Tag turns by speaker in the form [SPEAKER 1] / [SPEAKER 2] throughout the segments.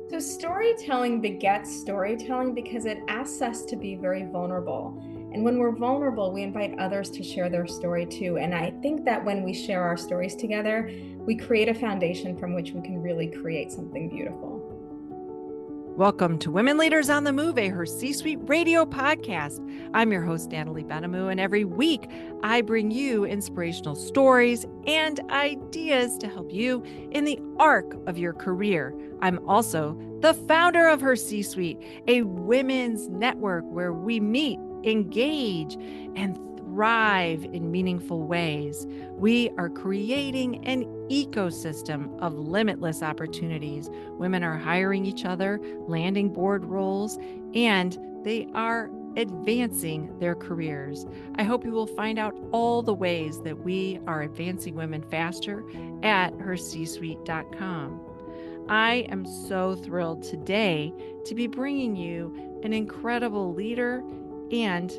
[SPEAKER 1] So storytelling begets storytelling because it asks us to be very vulnerable. And when we're vulnerable, we invite others to share their story too. And I think that when we share our stories together, we create a foundation from which we can really create something beautiful.
[SPEAKER 2] Welcome to Women Leaders on the Move, Her C-Suite radio podcast. I'm your host, Natalie Benamou, and every week I bring you inspirational stories and ideas to help you in the arc of your career. I'm also the founder of Her C-Suite, a women's network where we meet, engage, and thrive in meaningful ways. We are creating an ecosystem of limitless opportunities. Women are hiring each other, landing board roles, and they are advancing their careers. I hope you will find out all the ways that we are advancing women faster at hercsuite.com. I am so thrilled today to be bringing you an incredible leader and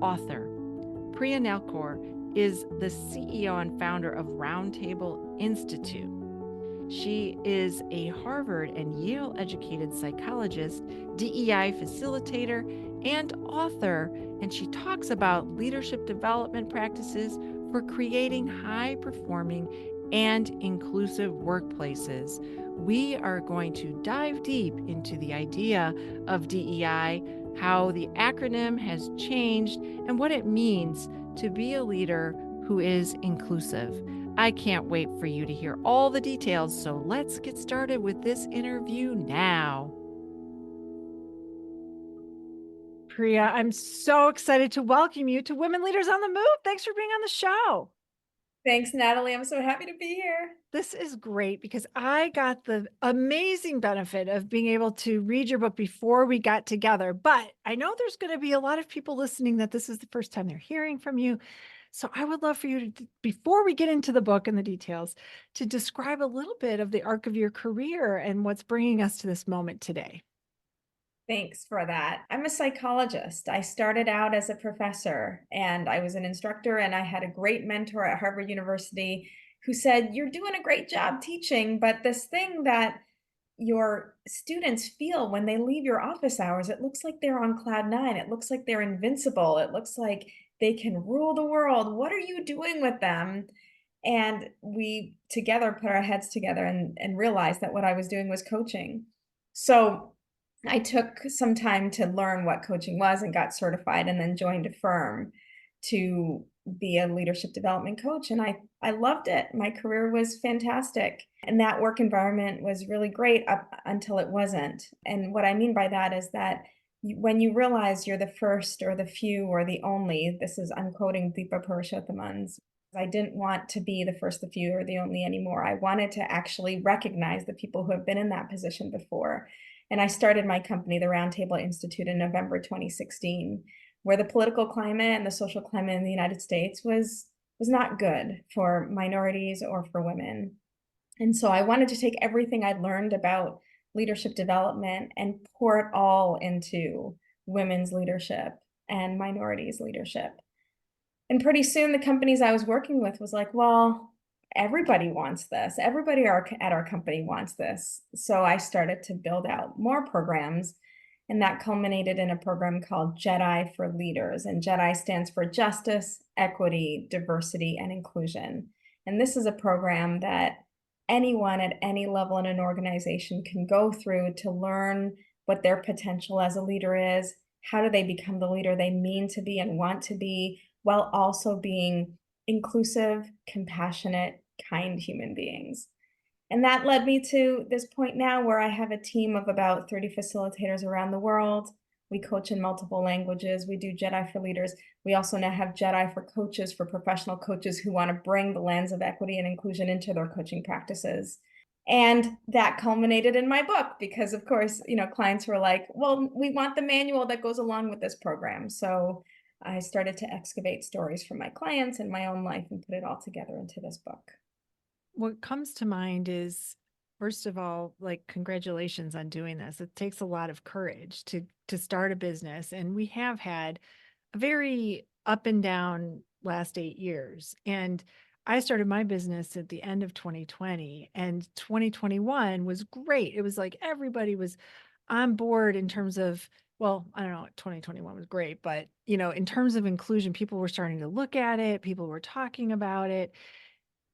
[SPEAKER 2] author. Priya Nalkur is the CEO and founder of Roundtable Institute. She is a Harvard and Yale educated psychologist, DEI facilitator, and author, and she talks about leadership development practices for creating high-performing and inclusive workplaces. We are going to dive deep into the idea of DEI, how the acronym has changed, and what it means to be a leader who is inclusive. I can't wait for you to hear all the details, so let's get started with this interview now. Priya, I'm so excited to welcome you to Women Leaders on the Move. Thanks for being on the show.
[SPEAKER 1] Thanks, Natalie. I'm so happy to be here.
[SPEAKER 2] This is great because I got the amazing benefit of being able to read your book before we got together. But I know there's going to be a lot of people listening that this is the first time they're hearing from you. So I would love for you to, before we get into the book and the details, to describe a little bit of the arc of your career and what's bringing us to this moment today.
[SPEAKER 1] Thanks for that. I'm a psychologist. I started out as a professor and I was an instructor, and I had a great mentor at Harvard University who said, "You're doing a great job teaching, but this thing that your students feel when they leave your office hours, it looks like they're on cloud nine. It looks like they're invincible. It looks like they can rule the world. What are you doing with them?" And we together put our heads together and realized that what I was doing was coaching. So I took some time to learn what coaching was and got certified, and then joined a firm to be a leadership development coach. And I loved it. My career was fantastic. And that work environment was really great up until it wasn't. And what I mean by that is that when you realize you're the first or the few or the only, I'm quoting Deepa Purushottamans. I didn't want to be the first, the few, or the only anymore. I wanted to actually recognize the people who have been in that position before. And I started my company, the Roundtable Institute, in November 2016, where the political climate and the social climate in the United States was not good for minorities or for women. And so I wanted to take everything I'd learned about leadership development and pour it all into women's leadership and minorities leadership. And pretty soon the companies I was working with was like, well, everybody wants this. Everybody at our company wants this. So I started to build out more programs, and that culminated in a program called JEDI for Leaders. And JEDI stands for Justice, Equity, Diversity, and Inclusion. And this is a program that anyone at any level in an organization can go through to learn what their potential as a leader is. How do they become the leader they mean to be and want to be, while also being inclusive, compassionate, kind human beings. And that led me to this point now where I have a team of about 30 facilitators around the world. We coach in multiple languages. We do JEDI for Leaders. We also now have JEDI for coaches, for professional coaches who want to bring the lens of equity and inclusion into their coaching practices. And that culminated in my book because, of course, clients were like, well, we want the manual that goes along with this program. So I started to excavate stories from my clients and my own life and put it all together into this book.
[SPEAKER 2] What comes to mind is, first of all, like, congratulations on doing this. It takes a lot of courage to start a business. And we have had a very up and down last 8 years. And I started my business at the end of 2020, and 2021 was great. It was like everybody was on board in terms of, well, I don't know, 2021 was great, but in terms of inclusion, people were starting to look at it, people were talking about it.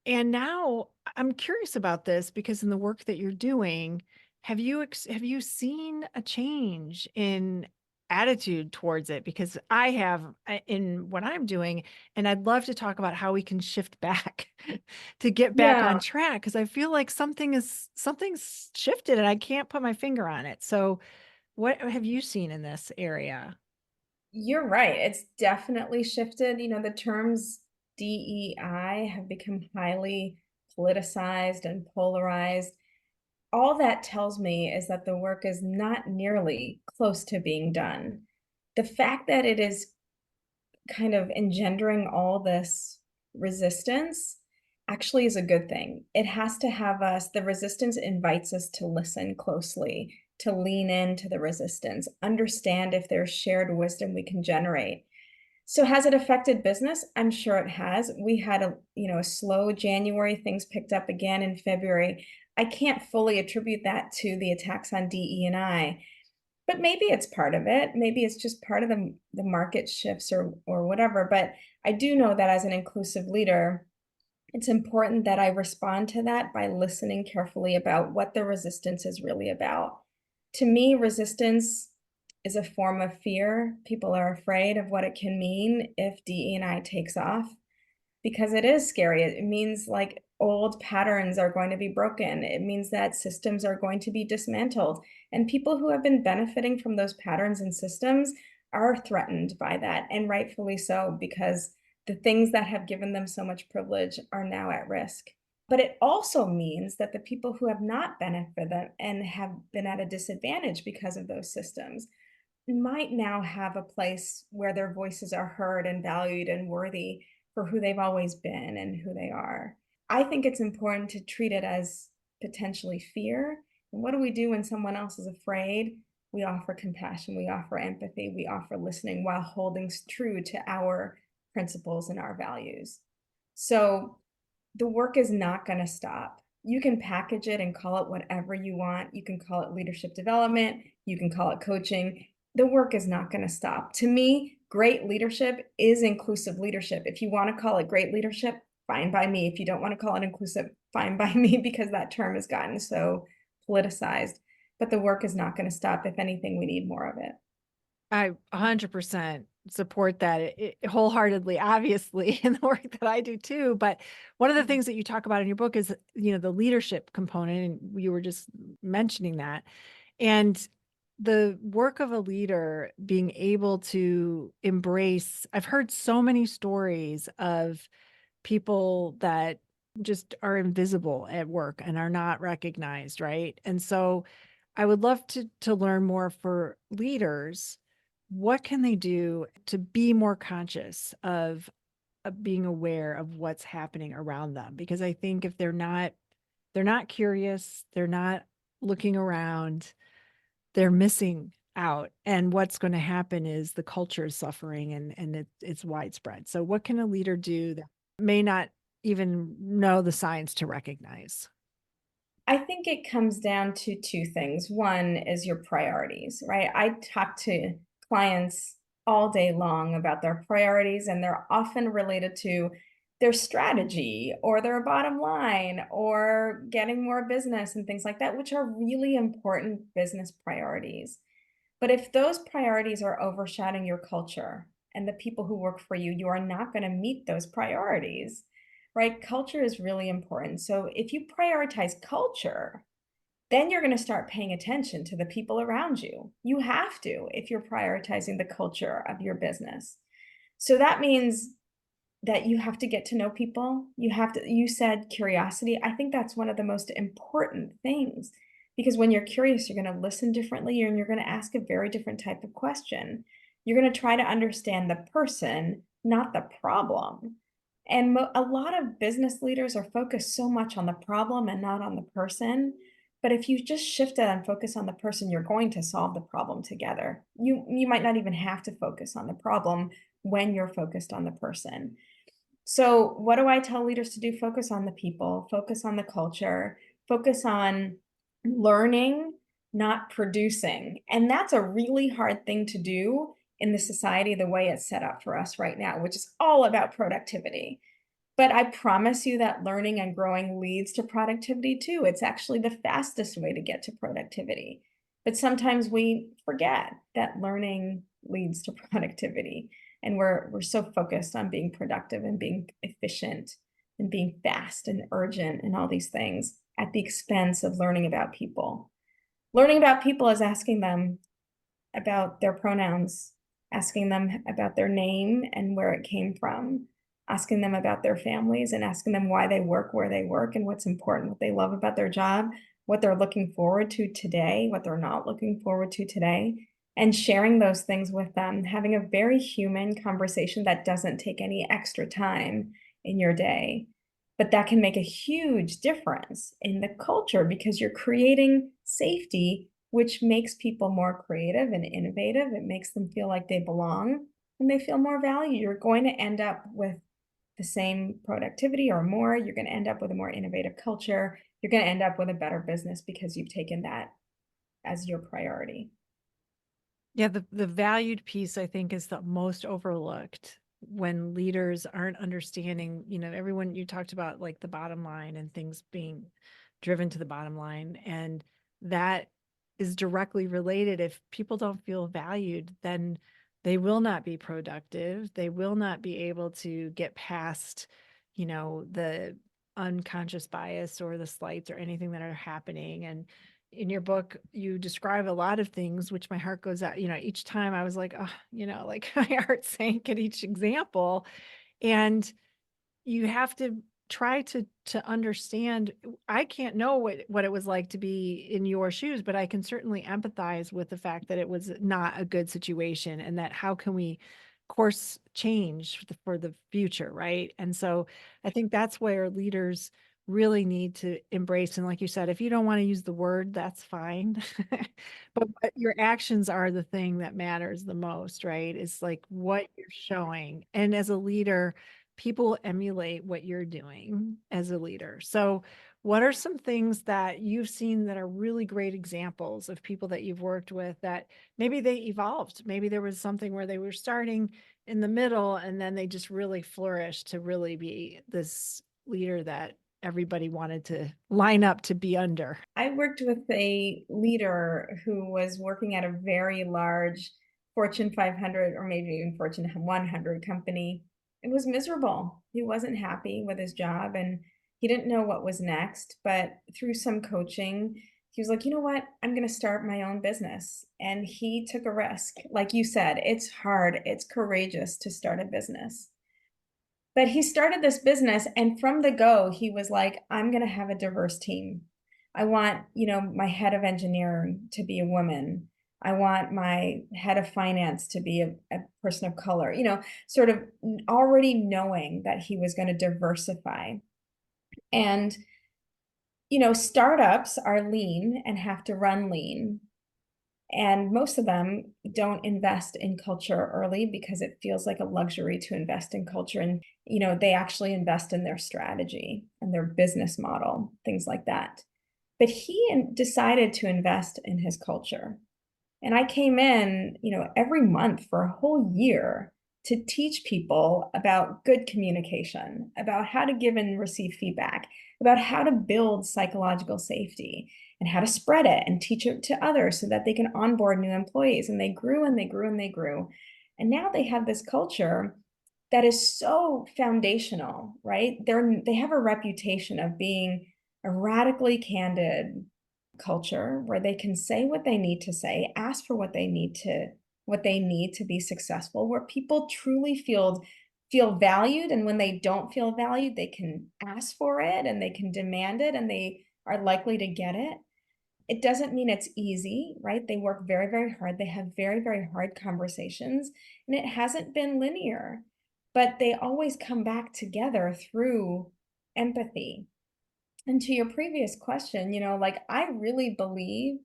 [SPEAKER 2] And now I'm curious about this because in the work that you're doing, have you seen a change in attitude towards it? Because I have in what I'm doing, and I'd love to talk about how we can shift back to get back
[SPEAKER 1] Yeah,
[SPEAKER 2] on track because I feel like something's shifted and I can't put my finger on it. So what have you seen in this area?
[SPEAKER 1] you're right. It's definitely shifted. The terms DEI have become highly politicized and polarized. All that tells me is that the work is not nearly close to being done. The fact that it is kind of engendering all this resistance actually is a good thing. It has to have us, the resistance invites us to listen closely, to lean into the resistance, understand if there's shared wisdom we can generate. So has it affected business? I'm sure it has. We had a slow January, things picked up again in February. I can't fully attribute that to the attacks on DE&I, but maybe it's part of it. Maybe it's just part of the market shifts or whatever. But I do know that as an inclusive leader, it's important that I respond to that by listening carefully about what the resistance is really about. To me, resistance is a form of fear. People are afraid of what it can mean if DE&I takes off because it is scary. It means like old patterns are going to be broken. It means that systems are going to be dismantled. And people who have been benefiting from those patterns and systems are threatened by that, and rightfully so, because the things that have given them so much privilege are now at risk. But it also means that the people who have not benefited and have been at a disadvantage because of those systems might now have a place where their voices are heard and valued and worthy for who they've always been and who they are. I think it's important to treat it as potentially fear. And what do we do when someone else is afraid? We offer compassion, we offer empathy, we offer listening while holding true to our principles and our values. So the work is not going to stop. You can package it and call it whatever you want. You can call it leadership development. You can call it coaching. The work is not going to stop. To me, great leadership is inclusive leadership. If you want to call it great leadership, fine by me. If you don't want to call it inclusive, fine by me, because that term has gotten so politicized. But the work is not going to stop. If anything, we need more of it.
[SPEAKER 2] I 100% support that wholeheartedly, obviously, in the work that I do too. But one of the things that you talk about in your book is, the leadership component, and you were just mentioning that. And the work of a leader being able to embrace, I've heard so many stories of people that just are invisible at work and are not recognized, right? And so I would love to learn more for leaders. What can they do to be more conscious of being aware of what's happening around them? Because I think if they're not curious, they're not looking around, they're missing out. And what's going to happen is the culture is suffering and it's widespread. So what can a leader do that may not even know the signs to recognize?
[SPEAKER 1] I think it comes down to two things. One is your priorities, right? I talk to clients all day long about their priorities, and they're often related to their strategy or their bottom line or getting more business and things like that, which are really important business priorities. But if those priorities are overshadowing your culture and the people who work for you, you are not going to meet those priorities, right? Culture is really important. So if you prioritize culture, then you're going to start paying attention to the people around you. You have to if you're prioritizing the culture of your business. So that means that you have to get to know people. You said curiosity. I think that's one of the most important things because when you're curious, you're going to listen differently and you're going to ask a very different type of question. You're going to try to understand the person, not the problem. And a lot of business leaders are focused so much on the problem and not on the person. But if you just shift it and focus on the person, you're going to solve the problem together. You might not even have to focus on the problem when you're focused on the person. So what do I tell leaders to do? Focus on the people, focus on the culture, focus on learning, not producing. And that's a really hard thing to do in the society the way it's set up for us right now, which is all about productivity. But I promise you that learning and growing leads to productivity too. It's actually the fastest way to get to productivity. But sometimes we forget that learning leads to productivity. And we're so focused on being productive and being efficient and being fast and urgent and all these things at the expense of learning about people. Learning about people is asking them about their pronouns, asking them about their name and where it came from, asking them about their families and asking them why they work where they work and what's important, what they love about their job, what they're looking forward to today, what they're not looking forward to today, and sharing those things with them, having a very human conversation that doesn't take any extra time in your day. But that can make a huge difference in the culture because you're creating safety, which makes people more creative and innovative. It makes them feel like they belong and they feel more value. You're going to end up with the same productivity or more. You're going to end up with a more innovative culture. You're going to end up with a better business because you've taken that as your priority.
[SPEAKER 2] Yeah, the valued piece I think is the most overlooked when leaders aren't understanding, everyone you talked about like the bottom line and things being driven to the bottom line. And that is directly related. If people don't feel valued, then they will not be productive. They will not be able to get past, the unconscious bias or the slights or anything that are happening. And in your book, you describe a lot of things, which my heart goes out, each time I was like, oh, like my heart sank at each example. And you have to try to understand. I can't know what it was like to be in your shoes, but I can certainly empathize with the fact that it was not a good situation and that how can we course change for the future, right? And so I think that's where leaders really need to embrace. And like you said, if you don't want to use the word, that's fine. But your actions are the thing that matters the most, right? It's like what you're showing. And as a leader, people emulate what you're doing as a leader. So, what are some things that you've seen that are really great examples of people that you've worked with that maybe they evolved? Maybe there was something where they were starting in the middle and then they just really flourished to really be this leader that everybody wanted to line up to be under.
[SPEAKER 1] I worked with a leader who was working at a very large Fortune 500 or maybe even Fortune 100 company. It was miserable. He wasn't happy with his job and he didn't know what was next. But through some coaching, he was like, you know what? I'm going to start my own business. And he took a risk. Like you said, it's hard, it's courageous to start a business. But he started this business, and from the go, he was like, I'm going to have a diverse team. I want, my head of engineering to be a woman. I want my head of finance to be a person of color, sort of already knowing that he was going to diversify. And, startups are lean and have to run lean. And most of them don't invest in culture early because it feels like a luxury to invest in culture. And, they actually invest in their strategy and their business model, things like that. But he decided to invest in his culture. And I came in, every month for a whole year to teach people about good communication, about how to give and receive feedback, about how to build psychological safety and how to spread it and teach it to others so that they can onboard new employees. And they grew and they grew and they grew. And now they have this culture that is so foundational, right? They have a reputation of being a radically candid culture where they can say what they need to say, ask for what they need to be successful, where people truly feel valued, and when they don't feel valued, they can ask for it and they can demand it and they are likely to get it. It doesn't mean it's easy, right? They work very, very hard. They have very, very hard conversations, and it hasn't been linear, but they always come back together through empathy. And to your previous question, like I really believe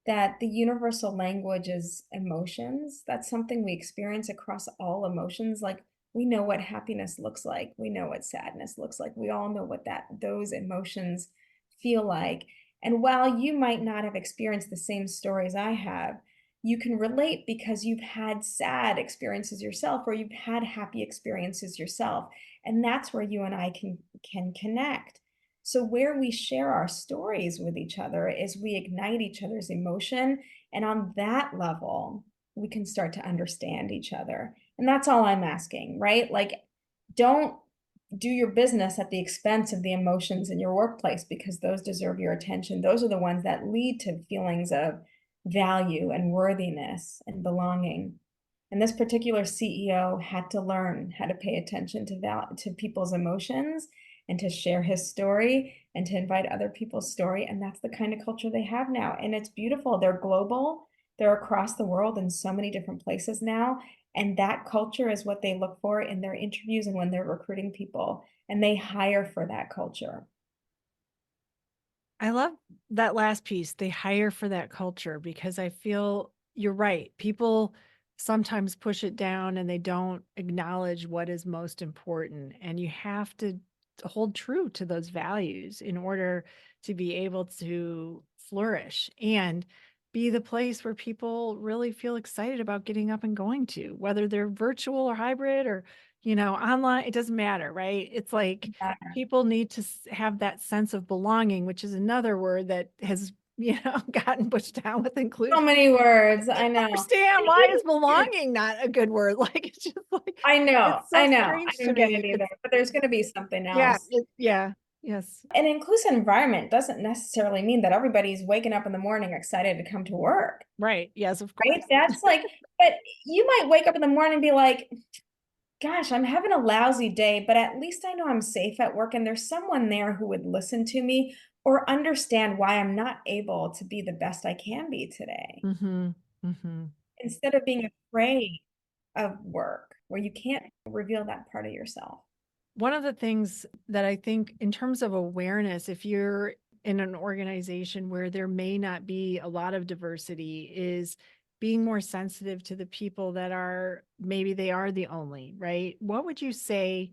[SPEAKER 1] that the universal language is emotions. That's something we experience across all emotions. Like We know what happiness looks like. We know what sadness looks like. We all know what those emotions feel like. And while you might not have experienced the same stories I have, you can relate because you've had sad experiences yourself or you've had happy experiences yourself. And that's where you and I can connect. So where we share our stories with each other is we ignite each other's emotion. And on that level, we can start to understand each other. And that's all I'm asking, right? Like, don't do your business at the expense of the emotions in your workplace because those deserve your attention. Those are the ones that lead to feelings of value and worthiness and belonging. And this particular CEO had to learn how to pay attention to people's emotions and to share his story and to invite other people's story. And that's the kind of culture they have now. And it's beautiful. They're global. They're across the world in so many different places now. And that culture is what they look for in their interviews and when they're recruiting people. And they hire for that culture.
[SPEAKER 2] I love that last piece. They hire for that culture because I feel you're right. People sometimes push it down and they don't acknowledge what is most important. And you have to hold true to those values in order to be able to flourish and be the place where people really feel excited about getting up and going to, whether they're virtual or hybrid or, online, it doesn't matter, right? It's like people need to have that sense of belonging, which is another word that has, gotten pushed down with
[SPEAKER 1] So
[SPEAKER 2] inclusion.
[SPEAKER 1] many words.
[SPEAKER 2] I
[SPEAKER 1] I
[SPEAKER 2] don't
[SPEAKER 1] know.
[SPEAKER 2] understand,
[SPEAKER 1] And
[SPEAKER 2] why is
[SPEAKER 1] even,
[SPEAKER 2] belonging not a good word? Like, it's just like,
[SPEAKER 1] I know,
[SPEAKER 2] it's so
[SPEAKER 1] I know. I
[SPEAKER 2] strange to
[SPEAKER 1] don't get
[SPEAKER 2] me.
[SPEAKER 1] it either,
[SPEAKER 2] It's,
[SPEAKER 1] but there's going to be something
[SPEAKER 2] yeah,
[SPEAKER 1] else.
[SPEAKER 2] yeah, yes,
[SPEAKER 1] An inclusive environment doesn't necessarily mean that everybody's waking up in the morning excited to come to work,
[SPEAKER 2] right, yes, of
[SPEAKER 1] right?
[SPEAKER 2] course.
[SPEAKER 1] That's like, but you might wake up in the morning and be like, gosh, I'm having a lousy day, but at least I know I'm safe at work and there's someone there who would listen to me or understand why I'm not able to be the best I can be today.
[SPEAKER 2] Mm-hmm, mm-hmm.
[SPEAKER 1] Instead of being afraid of work where you can't reveal that part of yourself.
[SPEAKER 2] One of the things that I think in terms of awareness, if you're in an organization where there may not be a lot of diversity, is being more sensitive to the people that are maybe they are the only, right? What would you say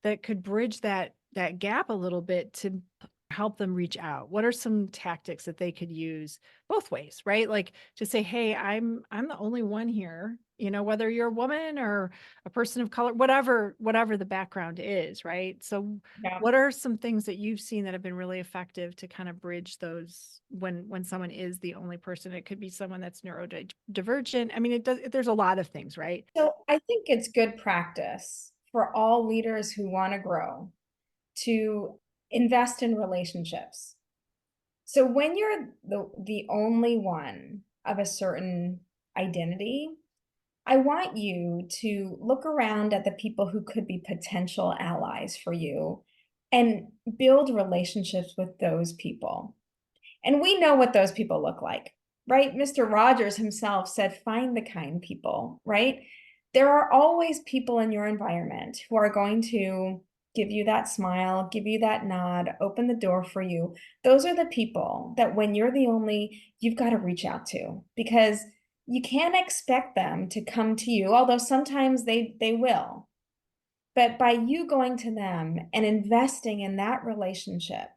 [SPEAKER 2] that could bridge that gap a little bit to help them reach out? What are some tactics that they could use both ways, right? Like to say, "Hey, I'm the only one here," whether you're a woman or a person of color, whatever the background is, right? So
[SPEAKER 1] Yeah.
[SPEAKER 2] what are some things that you've seen that have been really effective to kind of bridge those when someone is the only person? It could be someone that's neurodivergent. I mean, there's a lot of things, right?
[SPEAKER 1] So I think it's good practice for all leaders who want to grow to invest in relationships. So when you're the only one of a certain identity, I want you to look around at the people who could be potential allies for you and build relationships with those people. And we know what those people look like, right? Mr. Rogers himself said, find the kind people, right? There are always people in your environment who are going to give you that smile, give you that nod, open the door for you. Those are the people that when you're the only, you've got to reach out to because you can't expect them to come to you, although sometimes they will. But by you going to them and investing in that relationship,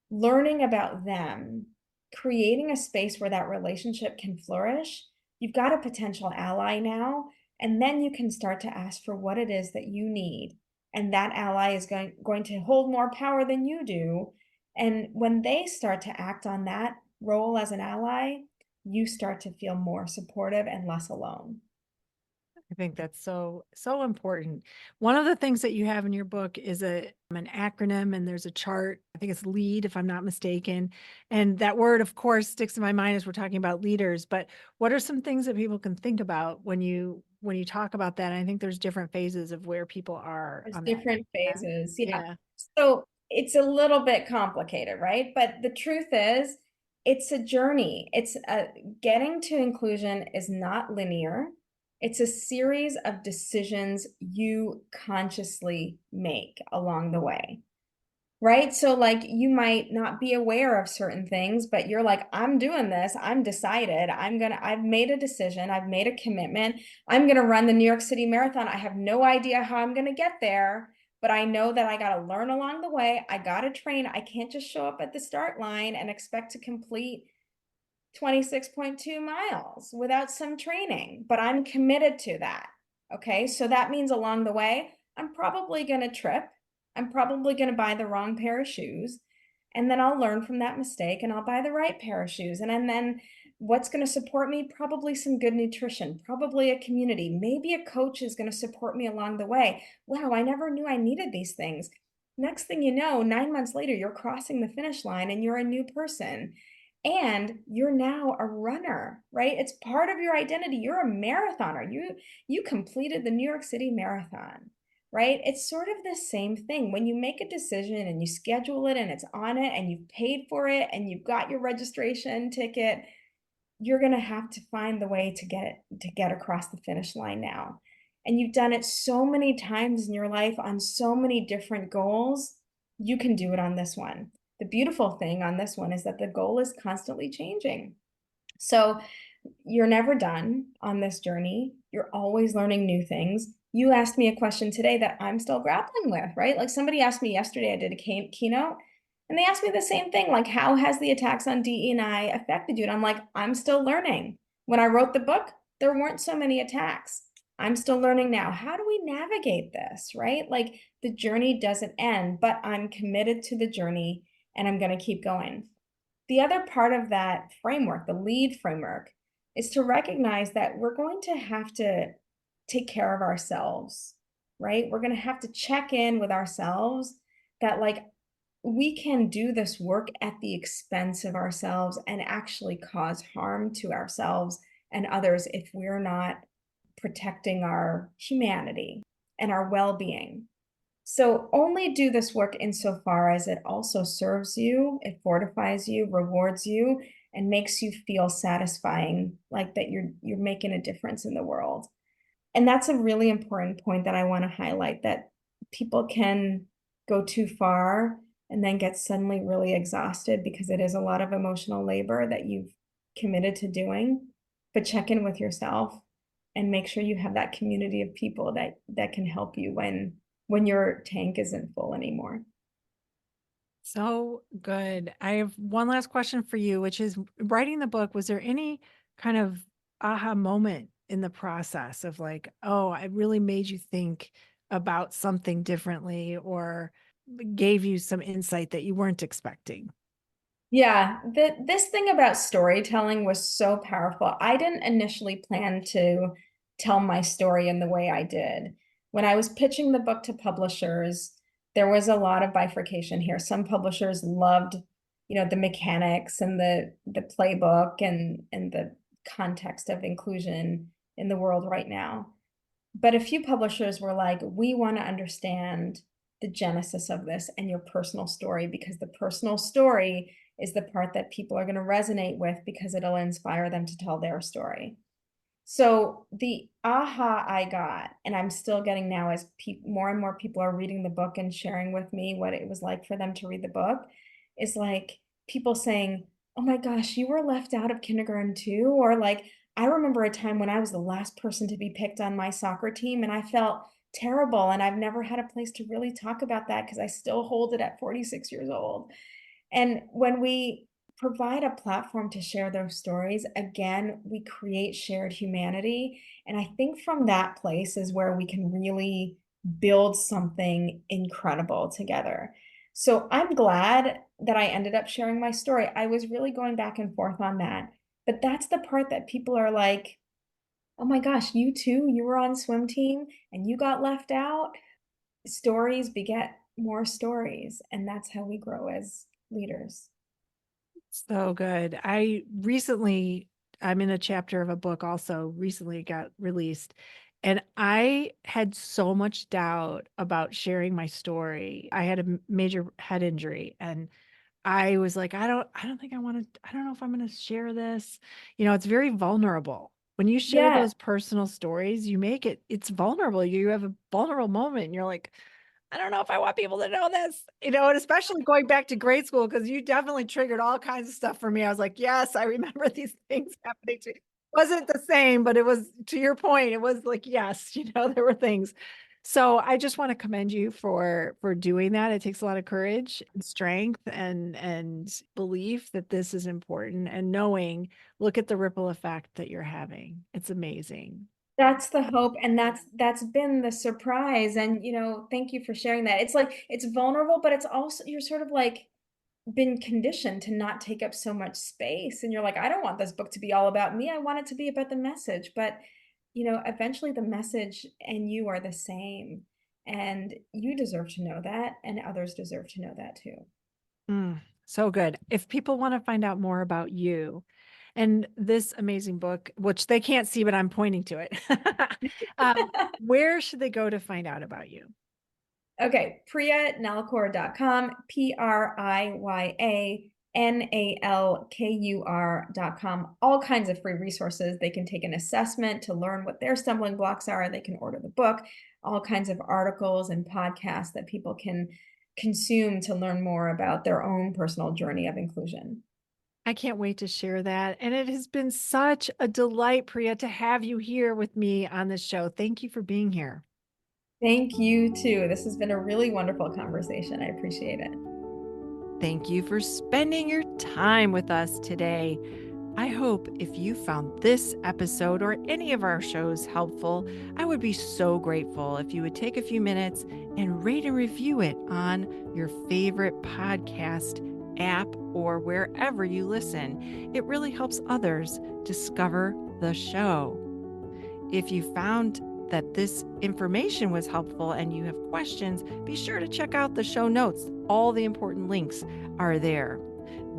[SPEAKER 1] learning about them, creating a space where that relationship can flourish, you've got a potential ally now. And then you can start to ask for what it is that you need. And that ally is going to hold more power than you do. And when they start to act on that role as an ally, you start to feel more supportive and less alone.
[SPEAKER 2] I think that's so important. One of the things that you have in your book is an acronym, and there's a chart. I think it's LEAD, if I'm not mistaken. And that word, of course, sticks in my mind as we're talking about leaders. But what are some things that people can think about when you talk about that? And I think there's different phases of where people are
[SPEAKER 1] There's
[SPEAKER 2] on that.
[SPEAKER 1] different
[SPEAKER 2] Yeah.
[SPEAKER 1] phases. Yeah.
[SPEAKER 2] Yeah.
[SPEAKER 1] So it's a little bit complicated, right? But the truth is, it's a journey. Getting to inclusion is not linear. It's a series of decisions you consciously make along the way. right? So like you might not be aware of certain things, but you're like, I'm doing this. I'm decided. I've made a decision. I've made a commitment. I'm going to run the New York City Marathon. I have no idea how I'm going to get there, but I know that I got to learn along the way. I got to train. I can't just show up at the start line and expect to complete 26.2 miles without some training, but I'm committed to that. Okay. So that means along the way, I'm probably going to trip. I'm probably going to buy the wrong pair of shoes. And then I'll learn from that mistake and I'll buy the right pair of shoes. And then what's going to support me? Probably some good nutrition, probably a community. Maybe a coach is going to support me along the way. Wow, I never knew I needed these things. Next thing you know, 9 months later, you're crossing the finish line and you're a new person. And you're now a runner, right? It's part of your identity. You're a marathoner. You completed the New York City Marathon, right? It's sort of the same thing. When you make a decision and you schedule it and it's on it and you've paid for it and you've got your registration ticket, you're going to have to find the way to get across the finish line now. And you've done it so many times in your life on so many different goals, you can do it on this one. The beautiful thing on this one is that the goal is constantly changing. So you're never done on this journey. You're always learning new things. You asked me a question today that I'm still grappling with, right? Like somebody asked me yesterday, I did a keynote, and they asked me the same thing, like, how has the attacks on DE&I affected you? And I'm like, I'm still learning. When I wrote the book, there weren't so many attacks. I'm still learning now. How do we navigate this, right? Like the journey doesn't end, but I'm committed to the journey and I'm going to keep going. The other part of that framework, the LEAD framework, is to recognize that we're going to have to take care of ourselves, right? We're going to have to check in with ourselves that, like, we can do this work at the expense of ourselves and actually cause harm to ourselves and others if we're not protecting our humanity and our well-being. So only do this work insofar as it also serves you, it fortifies you, rewards you, and makes you feel satisfying, like that you're making a difference in the world. And that's a really important point that I want to highlight, that people can go too far and then get suddenly really exhausted because it is a lot of emotional labor that you've committed to doing. But check in with yourself and make sure you have that community of people that can help you when your tank isn't full anymore.
[SPEAKER 2] So good. I have one last question for you, which is writing the book, was there any kind of aha moment in the process of like, oh, I really made you think about something differently or gave you some insight that you weren't expecting?
[SPEAKER 1] Yeah, this thing about storytelling was so powerful. I didn't initially plan to tell my story in the way I did. When I was pitching the book to publishers, there was a lot of bifurcation here. Some publishers loved, the mechanics and the playbook and the context of inclusion in the world right now. But a few publishers were like, we want to understand the genesis of this and your personal story, because the personal story is the part that people are going to resonate with because it'll inspire them to tell their story. So the aha I got, and I'm still getting now as more and more people are reading the book and sharing with me what it was like for them to read the book, is like people saying, oh my gosh, you were left out of kindergarten too. Or like, I remember a time when I was the last person to be picked on my soccer team and I felt terrible. And I've never had a place to really talk about that because I still hold it at 46 years old. And when we provide a platform to share those stories, again, we create shared humanity. And I think from that place is where we can really build something incredible together. So I'm glad that I ended up sharing my story. I was really going back and forth on that. But that's the part that people are like, oh my gosh, you too, you were on swim team and you got left out. Stories beget more stories, and that's how we grow as leaders.
[SPEAKER 2] So good. I'm in a chapter of a book also recently got released. And I had so much doubt about sharing my story. I had a major head injury and I was like, I don't think I want to, I don't know if I'm going to share this. It's very vulnerable. When you share
[SPEAKER 1] Yeah.
[SPEAKER 2] those personal stories, it's vulnerable. You have a vulnerable moment and you're like, I don't know if I want people to know this, and especially going back to grade school, because you definitely triggered all kinds of stuff for me. I was like, yes, I remember these things happening to me. Wasn't the same, but it was, to your point, it was like, yes, there were things. So I just want to commend you for doing that. It takes a lot of courage and strength and belief that this is important, and knowing, look at the ripple effect that you're having. It's amazing.
[SPEAKER 1] That's the hope, and that's been the surprise. And thank you for sharing that. It's like it's vulnerable, but it's also you're sort of like been conditioned to not take up so much space, and you're like, I don't want this book to be all about me. I want it to be about the message. But eventually the message and you are the same, and you deserve to know that, and others deserve to know that too.
[SPEAKER 2] So good. If people want to find out more about you and this amazing book, which they can't see, but I'm pointing to it, where should they go to find out about you?
[SPEAKER 1] Okay, priyanalkur.com, PriyaNalkur.com. All kinds of free resources. They can take an assessment to learn what their stumbling blocks are. They can order the book, all kinds of articles and podcasts that people can consume to learn more about their own personal journey of inclusion.
[SPEAKER 2] I can't wait to share that. And it has been such a delight, Priya, to have you here with me on this show. Thank you for being here.
[SPEAKER 1] Thank you too. This has been a really wonderful conversation. I appreciate it.
[SPEAKER 2] Thank you for spending your time with us today. I hope if you found this episode or any of our shows helpful, I would be so grateful if you would take a few minutes and rate and review it on your favorite podcast app or wherever you listen. It really helps others discover the show. If you found that this information was helpful and you have questions, be sure to check out the show notes. All the important links are there.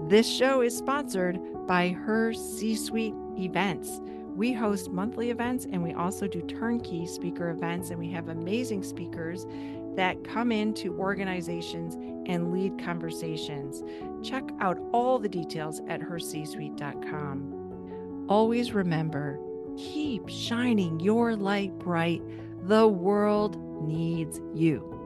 [SPEAKER 2] This show is sponsored by Her C-Suite Events. We host monthly events, and we also do turnkey speaker events, and we have amazing speakers that come into organizations and lead conversations. Check out all the details at hercsuite.com. Always remember, keep shining your light bright. The world needs you.